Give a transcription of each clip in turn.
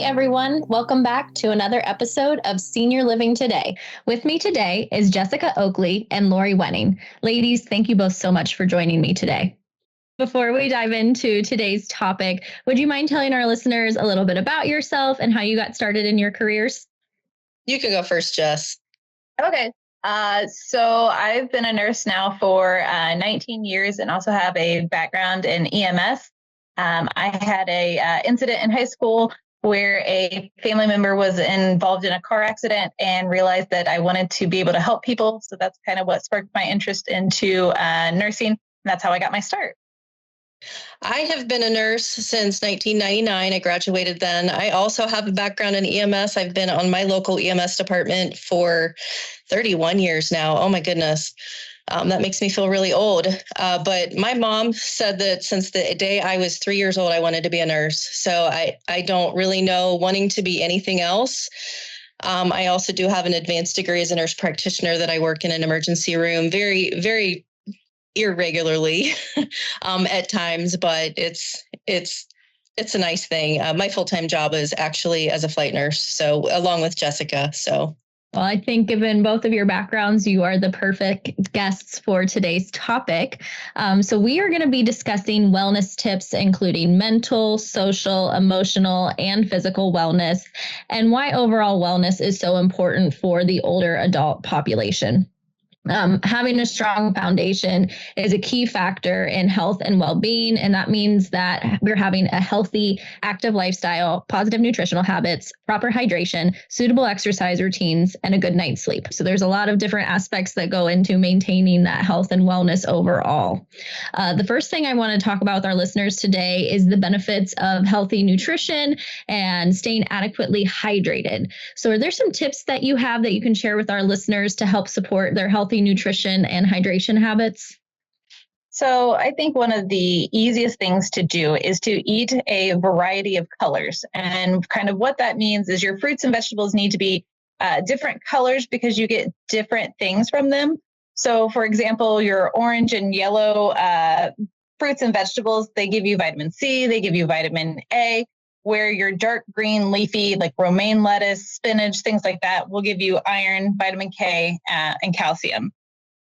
everyone. Welcome back to another episode of Senior Living Today. With me today is Jessica Oakley and Lori Wenning. Ladies, thank you both so much for joining me today. Before we dive into today's topic, would you mind telling our listeners a little bit about yourself and how you got started in your careers? You can go first, Jess. Okay. So I've been a nurse now for 19 years and also have a background in EMS. I had a incident in high school where a family member was involved in a car accident and realized that I wanted to be able to help people. So that's kind of what sparked my interest into nursing. And that's how I got my start. I have been a nurse since 1999. I graduated then. I also have a background in EMS. I've been on my local EMS department for 31 years now. Oh my goodness. That makes me feel really old. But my mom said that since the day I was 3 years old, I wanted to be a nurse. So I don't really know wanting to be anything else. I also do have an advanced degree as a nurse practitioner that I work in an emergency room very, very irregularly at times, but it's a nice thing. My full-time job is actually as a flight nurse, so along with Jessica. Well, I think given both of your backgrounds, you are the perfect guests for today's topic. So we are going to be discussing wellness tips, including mental, social, emotional, and physical wellness, and why overall wellness is so important for the older adult population. Having a strong foundation is a key factor in health and well-being, and that means that we're having a healthy, active lifestyle, positive nutritional habits, proper hydration, suitable exercise routines, and a good night's sleep. So there's a lot of different aspects that go into maintaining that health and wellness overall. The first thing I want to talk about with our listeners today is the benefits of healthy nutrition and staying adequately hydrated. So are there some tips that you have that you can share with our listeners to help support their healthy nutrition and hydration habits? So I think one of the easiest things to do is to eat a variety of colors. And kind of what that means is your fruits and vegetables need to be different colors because you get different things from them. So for example, your orange and yellow fruits and vegetables, they give you vitamin C, they give you vitamin A, where your dark green leafy like romaine lettuce, spinach, things like that will give you iron, vitamin K, and calcium.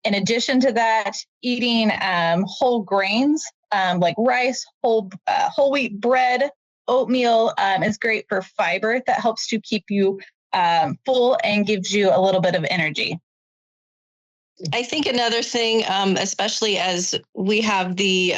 In addition to that, eating whole grains like rice, whole wheat bread, oatmeal is great for fiber that helps to keep you full and gives you a little bit of energy. I think another thing, especially as we have the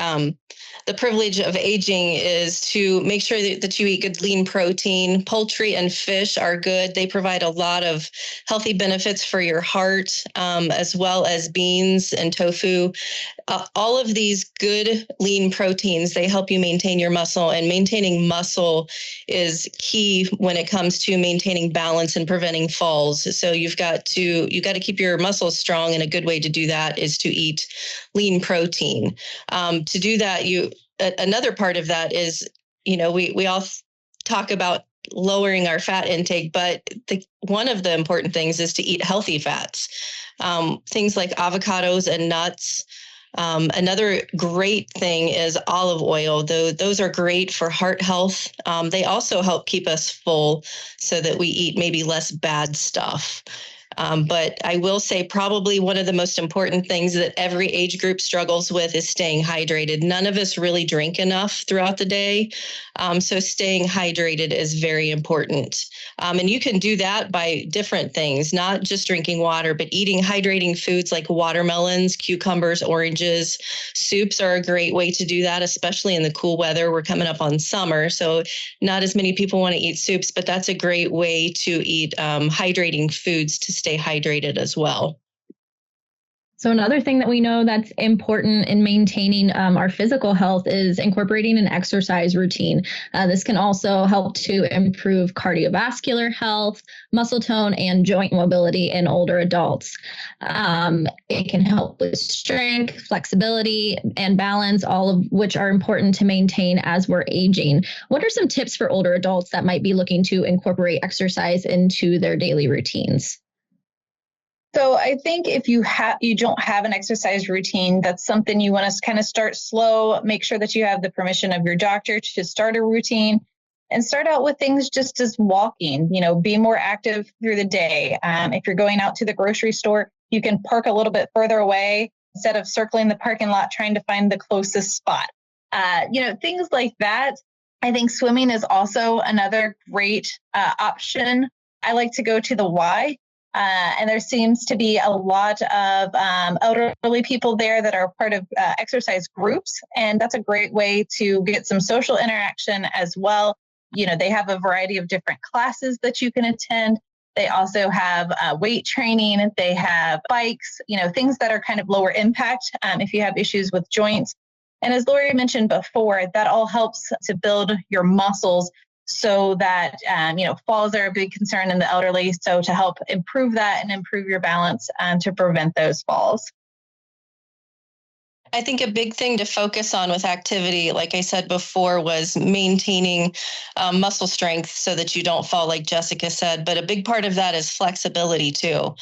privilege of aging, is to make sure that you eat good lean protein. Poultry and fish are good. They provide a lot of healthy benefits for your heart, as well as beans and tofu. All of these good lean proteins, they help you maintain your muscle, and maintaining muscle is key when it comes to maintaining balance and preventing falls. So you've got to keep your muscles strong, and a good way to do that is to eat lean protein. To do that, another part of that is, we all talk about lowering our fat intake, but one of the important things is to eat healthy fats, things like avocados and nuts. Another great thing is olive oil, though those are great for heart health. They also help keep us full so that we eat maybe less bad stuff. But I will say probably one of the most important things that every age group struggles with is staying hydrated. None of us really drink enough throughout the day. So staying hydrated is very important. And you can do that by different things, not just drinking water, but eating hydrating foods like watermelons, cucumbers, oranges. Soups are a great way to do that, especially in the cool weather. We're coming up on summer, so not as many people want to eat soups, but that's a great way to eat hydrating foods to stay hydrated as well. So another thing that we know that's important in maintaining our physical health is incorporating an exercise routine. This can also help to improve cardiovascular health, muscle tone, and joint mobility in older adults. It can help with strength, flexibility, and balance, all of which are important to maintain as we're aging. What are some tips for older adults that might be looking to incorporate exercise into their daily routines? So I think if you don't have an exercise routine, that's something you want to kind of start slow, make sure that you have the permission of your doctor to start a routine. and start out with things just as walking, be more active through the day. If you're going out to the grocery store, you can park a little bit further away instead of circling the parking lot trying to find the closest spot. Things like that. I think swimming is also another great option. I like to go to the Y, and there seems to be a lot of elderly people there that are part of exercise groups, and that's a great way to get some social interaction as well. They have a variety of different classes that you can attend. They also have weight training. They have bikes, things that are kind of lower impact if you have issues with joints. And as Lori mentioned before, that all helps to build your muscles so that, falls are a big concern in the elderly. So to help improve that and improve your balance to prevent those falls. I think a big thing to focus on with activity, like I said before, was maintaining muscle strength so that you don't fall, like Jessica said. But a big part of that is flexibility too.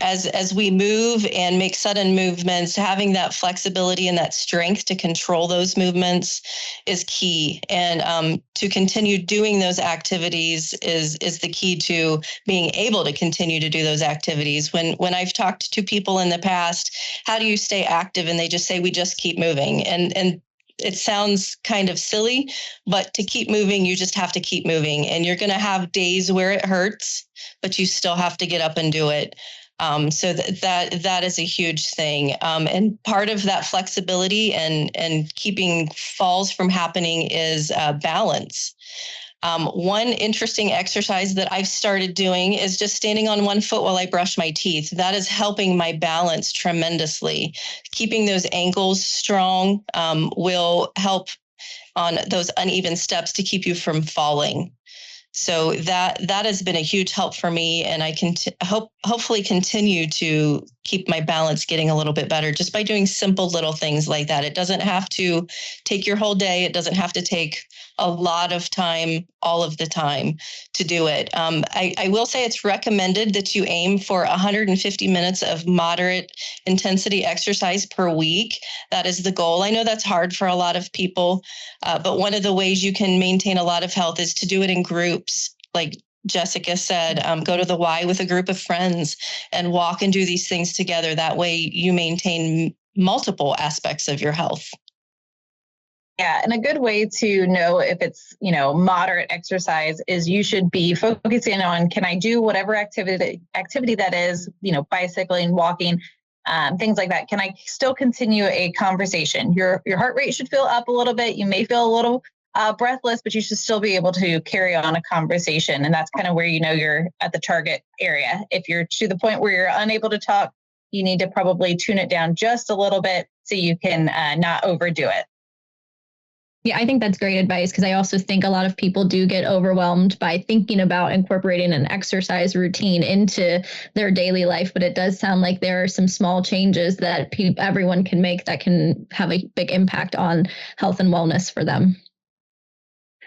As we move and make sudden movements, having that flexibility and that strength to control those movements is key. And to continue doing those activities is the key to being able to continue to do those activities. When I've talked to people in the past, how do you stay active? And they just say, we just keep moving. And it sounds kind of silly, but to keep moving, you just have to keep moving. And you're going to have days where it hurts, but you still have to get up and do it. So that is a huge thing. And part of that flexibility and keeping falls from happening is balance. One interesting exercise that I've started doing is just standing on one foot while I brush my teeth. That is helping my balance tremendously. Keeping those ankles strong will help on those uneven steps to keep you from falling. So that has been a huge help for me, and I can hopefully continue to keep my balance getting a little bit better just by doing simple little things like that. It doesn't have to take your whole day. It doesn't have to take a lot of time all of the time to do it. I will say it's recommended that you aim for 150 minutes of moderate intensity exercise per week. That is the goal. I know that's hard for a lot of people, but one of the ways you can maintain a lot of health is to do it in groups. Like Jessica said, go to the Y with a group of friends and walk and do these things together. That way you maintain multiple aspects of your health. Yeah, and a good way to know if it's, moderate exercise is you should be focusing on, can I do whatever activity that is, bicycling, walking, things like that. Can I still continue a conversation? Your heart rate should feel up a little bit. You may feel a little breathless, but you should still be able to carry on a conversation. And that's kind of where you're at the target area. If you're to the point where you're unable to talk, you need to probably tune it down just a little bit so you can not overdo it. Yeah, I think that's great advice because I also think a lot of people do get overwhelmed by thinking about incorporating an exercise routine into their daily life. But it does sound like there are some small changes that everyone can make that can have a big impact on health and wellness for them.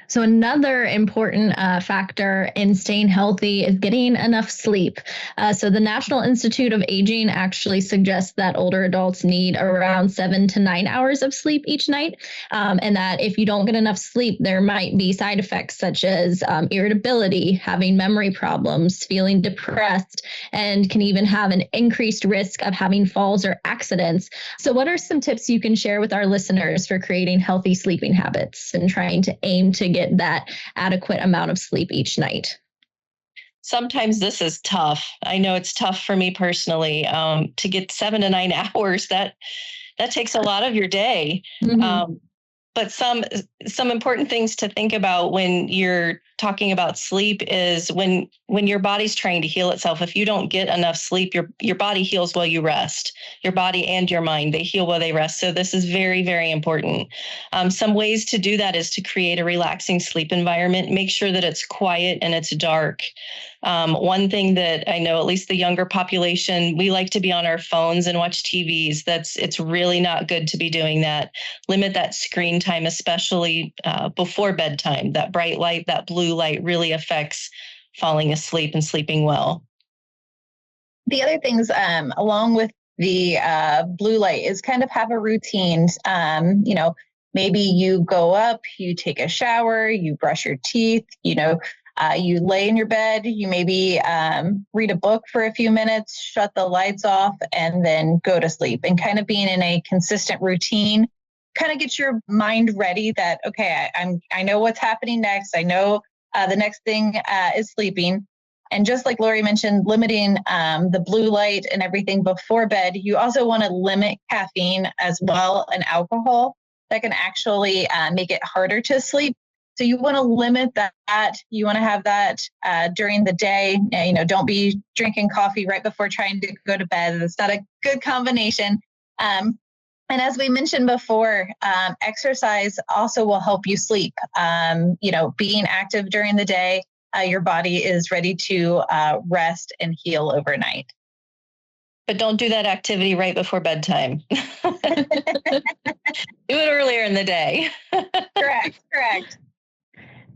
So another important factor in staying healthy is getting enough sleep. So the National Institute of Aging actually suggests that older adults need around 7 to 9 hours of sleep each night. And that if you don't get enough sleep, there might be side effects such as irritability, having memory problems, feeling depressed, and can even have an increased risk of having falls or accidents. So what are some tips you can share with our listeners for creating healthy sleeping habits and trying to aim to get that adequate amount of sleep each night? Sometimes this is tough. I know it's tough for me personally to get 7 to 9 hours. That takes a lot of your day. Mm-hmm. But some important things to think about when you're talking about sleep is when your body's trying to heal itself. If you don't get enough sleep, your body heals while you rest. Your body and your mind, they heal while they rest. So this is very, very important. Some ways to do that is to create a relaxing sleep environment. Make sure that it's quiet and it's dark. One thing that I know, at least the younger population, we like to be on our phones and watch TVs. It's really not good to be doing that. Limit that screen time, especially before bedtime. That bright light, that blue light really affects falling asleep and sleeping well. The other things along with the blue light is kind of have a routine. maybe you go up, you take a shower, you brush your teeth, you lay in your bed, you maybe read a book for a few minutes, shut the lights off, and then go to sleep. And kind of being in a consistent routine kind of gets your mind ready that, okay, I know what's happening next. I know the next thing is sleeping. And just like Lori mentioned, limiting the blue light and everything before bed, you also want to limit caffeine as well and alcohol that can actually make it harder to sleep. So you want to limit that. You want to have that during the day. Don't be drinking coffee right before trying to go to bed. It's not a good combination. And as we mentioned before, exercise also will help you sleep. Being active during the day, your body is ready to rest and heal overnight. But don't do that activity right before bedtime. Do it earlier in the day. Correct.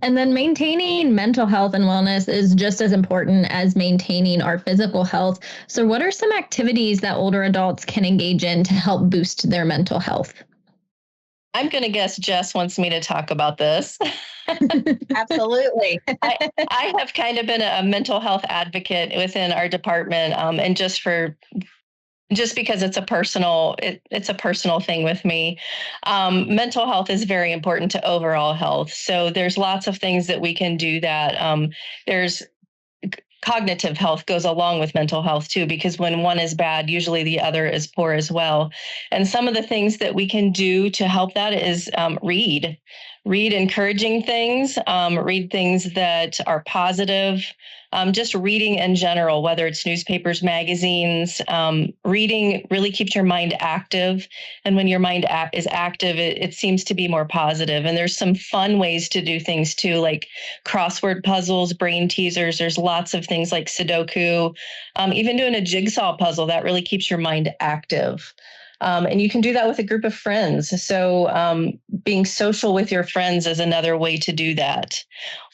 And then maintaining mental health and wellness is just as important as maintaining our physical health. So what are some activities that older adults can engage in to help boost their mental health? I'm going to guess Jess wants me to talk about this. Absolutely. I have kind of been a mental health advocate within our department, and just because it's a personal thing with me. Mental health is very important to overall health. So there's lots of things that we can do that. There's cognitive health goes along with mental health too, because when one is bad, usually the other is poor as well. And some of the things that we can do to help that is read encouraging things, read things that are positive, just reading in general, whether it's newspapers, magazines. Reading really keeps your mind active. And when your mind is active, it seems to be more positive. And there's some fun ways to do things too, like crossword puzzles, brain teasers. There's lots of things like Sudoku, even doing a jigsaw puzzle that really keeps your mind active. And you can do that with a group of friends. So being social with your friends is another way to do that.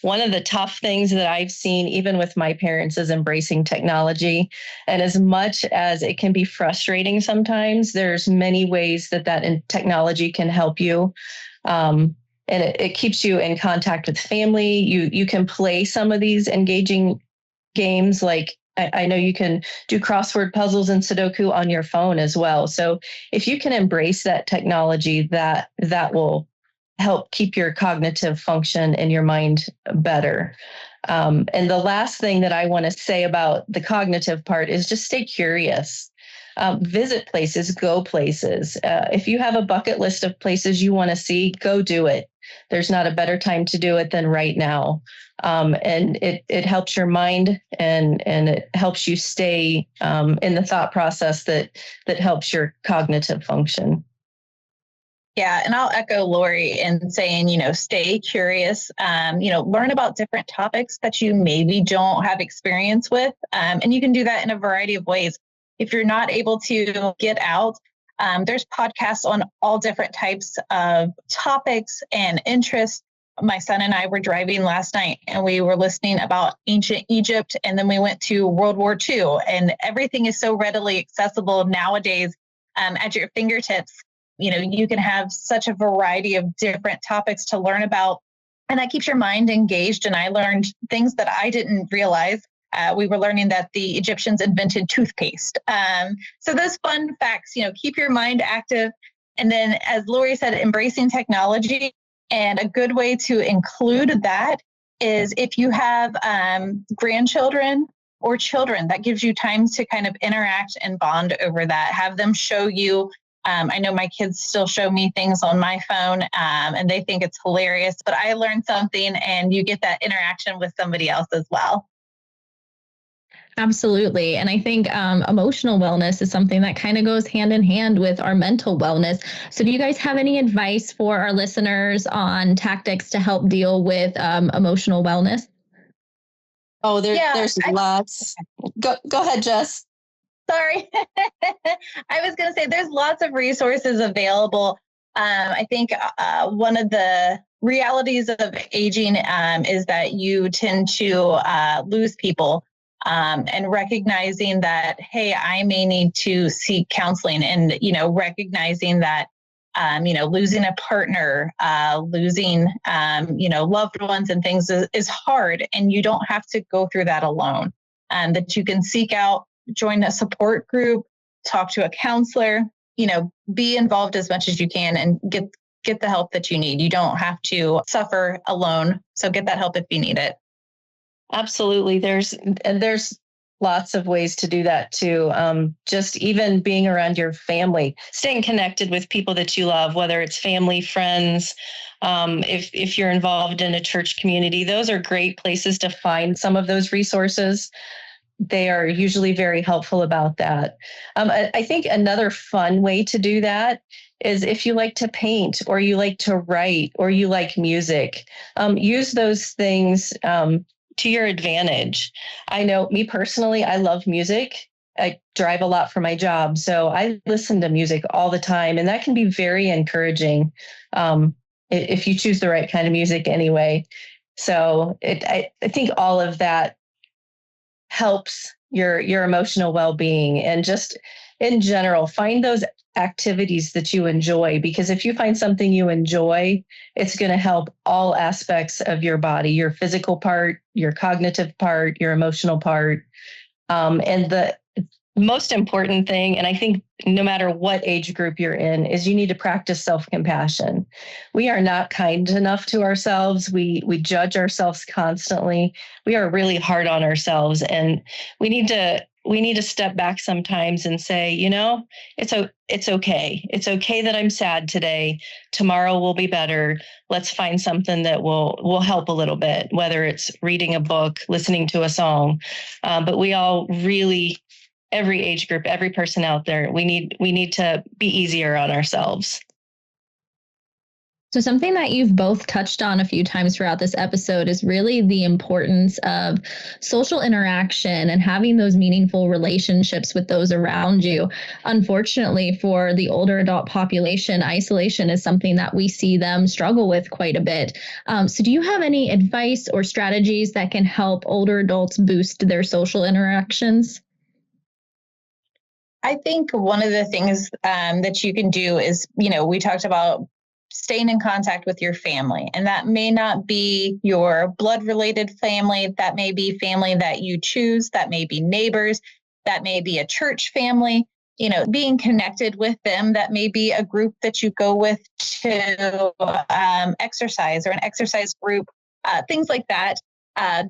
One of the tough things that I've seen, even with my parents, is embracing technology. And as much as it can be frustrating sometimes, there's many ways that technology can help you. And it keeps you in contact with family. You can play some of these engaging games, like I know you can do crossword puzzles and Sudoku on your phone as well. So if you can embrace that technology, that will help keep your cognitive function and your mind better. And the last thing that I want to say about the cognitive part is just stay curious. Visit places, go places. If you have a bucket list of places you want to see, go do it. There's not a better time to do it than right now. And it helps your mind and it helps you stay in the thought process that helps your cognitive function. Yeah, and I'll echo Lori in saying, stay curious, learn about different topics that you maybe don't have experience with. And you can do that in a variety of ways. If you're not able to get out, there's podcasts on all different types of topics and interests. My son and I were driving last night and we were listening about ancient Egypt, and then we went to World War II, and everything is so readily accessible nowadays at your fingertips. You can have such a variety of different topics to learn about, and that keeps your mind engaged. And I learned things that I didn't realize. We were learning that the Egyptians invented toothpaste. So those fun facts, keep your mind active. And then, as Lori said, embracing technology. And a good way to include that is if you have grandchildren or children, that gives you time to kind of interact and bond over that. Have them show you. I know my kids still show me things on my phone and they think it's hilarious, but I learned something, and you get that interaction with somebody else as well. Absolutely. And I think emotional wellness is something that kind of goes hand in hand with our mental wellness. So do you guys have any advice for our listeners on tactics to help deal with emotional wellness? Oh, there's lots. Go ahead, Jess. Sorry. I was going to say there's lots of resources available. I think one of the realities of aging is that you tend to lose people. And recognizing that, hey, I may need to seek counseling, and, recognizing that losing a partner, losing, loved ones and things is hard. And you don't have to go through that alone. And that you can seek out, join a support group, talk to a counselor, be involved as much as you can and get the help that you need. You don't have to suffer alone. So get that help if you need it. Absolutely. There's lots of ways to do that too. Just even being around your family, staying connected with people that you love, whether it's family, friends, if you're involved in a church community, those are great places to find some of those resources. They are usually very helpful about that. I think another fun way to do that is if you like to paint or you like to write or you like music, use those things to your advantage. I know me personally, I love music. I drive a lot for my job, so I listen to music all the time, and that can be very encouraging if you choose the right kind of music anyway. So I think all of that helps your emotional well-being, and just in general, find those activities that you enjoy, because if you find something you enjoy, it's going to help all aspects of your body, your physical part, your cognitive part, your emotional part. And the most important thing, and I think no matter what age group you're in, is you need to practice self-compassion. We are not kind enough to ourselves. We judge ourselves constantly. We are really hard on ourselves, and we need to step back sometimes and say, it's okay. It's okay that I'm sad today. Tomorrow will be better. Let's find something that will help a little bit, whether it's reading a book, listening to a song. But we all really, every age group, every person out there, we need to be easier on ourselves. So something that you've both touched on a few times throughout this episode is really the importance of social interaction and having those meaningful relationships with those around you. Unfortunately, for the older adult population, isolation is something that we see them struggle with quite a bit. So do you have any advice or strategies that can help older adults boost their social interactions? I think one of the things that you can do is, we talked about staying in contact with your family. And that may not be your blood related family. That may be family that you choose. That may be neighbors. That may be a church family. Being connected with them. That may be a group that you go with to exercise, or an exercise group, things like that.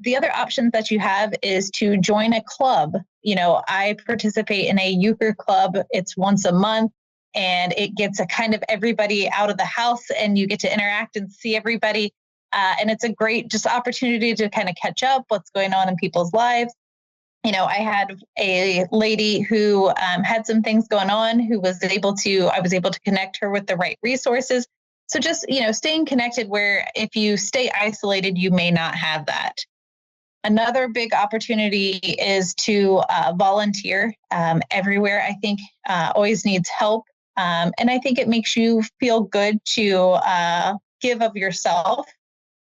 The other options that you have is to join a club. I participate in a euchre club. It's once a month, and it gets a kind of everybody out of the house, and you get to interact and see everybody. And it's a great just opportunity to kind of catch up what's going on in people's lives. I had a lady who had some things going on I was able to connect her with the right resources. So just, staying connected, where if you stay isolated, you may not have that. Another big opportunity is to volunteer. Everywhere, I think, always needs help. And I think it makes you feel good to give of yourself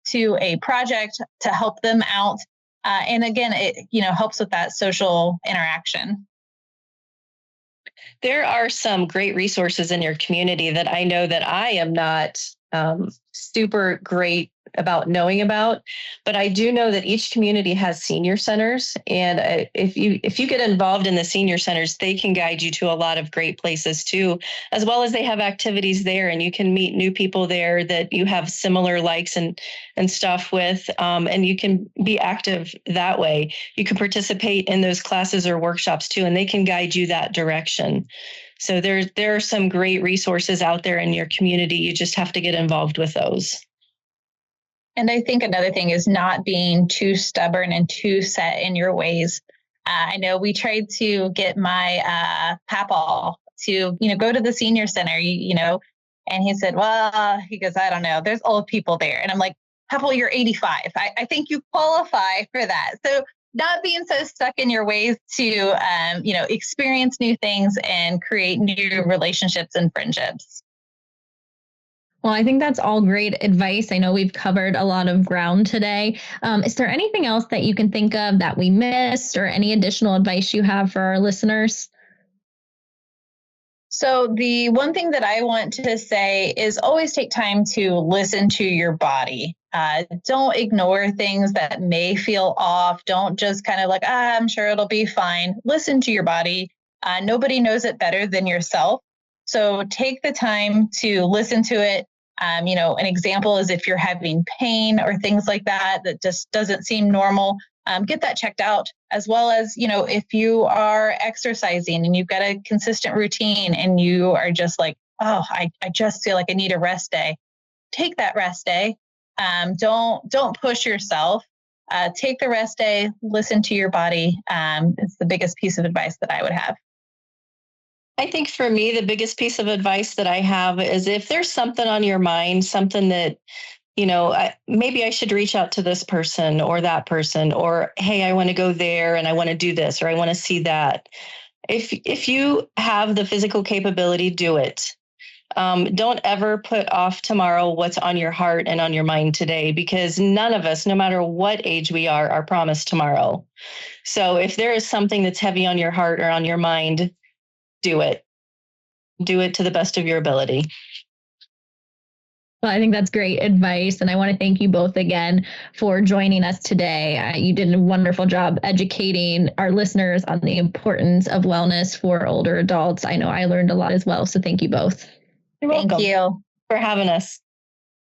to a project to help them out. And again, it helps with that social interaction. There are some great resources in your community that I know that I am not super great about knowing about, but I do know that each community has senior centers, and if you get involved in the senior centers, they can guide you to a lot of great places too, as well as they have activities there, and you can meet new people there that you have similar likes and stuff with, and you can be active that way. You can participate in those classes or workshops too, and they can guide you that direction. So there are some great resources out there in your community. You just have to get involved with those. And I think another thing is not being too stubborn and too set in your ways. I know we tried to get my papa to, go to the senior center, and he said, well, he goes, I don't know, there's old people there. And I'm like, papa, you're 85. I think you qualify for that. So not being so stuck in your ways to, experience new things and create new relationships and friendships. Well, I think that's all great advice. I know we've covered a lot of ground today. Is there anything else that you can think of that we missed, or any additional advice you have for our listeners? So the one thing that I want to say is always take time to listen to your body. Don't ignore things that may feel off. Don't just kind of like, I'm sure it'll be fine. Listen to your body. Nobody knows it better than yourself. So take the time to listen to it. An example is if you're having pain or things like that, that just doesn't seem normal. Get that checked out, as well as, if you are exercising and you've got a consistent routine and you are just like, oh, I just feel like I need a rest day. Take that rest day. Don't push yourself. Take the rest day, listen to your body. It's the biggest piece of advice that I would have. I think for me, the biggest piece of advice that I have is if there's something on your mind, something that maybe I should reach out to this person or that person, or, hey, I want to go there and I want to do this, or I want to see that. If you have the physical capability, do it. Don't ever put off tomorrow what's on your heart and on your mind today, because none of us, no matter what age we are promised tomorrow. So if there is something that's heavy on your heart or on your mind, do it. Do it to the best of your ability. Well, I think that's great advice. And I want to thank you both again for joining us today. You did a wonderful job educating our listeners on the importance of wellness for older adults. I know I learned a lot as well. So thank you both. You're welcome. Thank you for having us.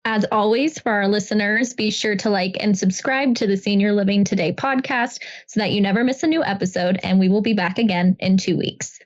As always, for our listeners, be sure to like and subscribe to the Senior Living Today podcast so that you never miss a new episode. And we will be back again in 2 weeks.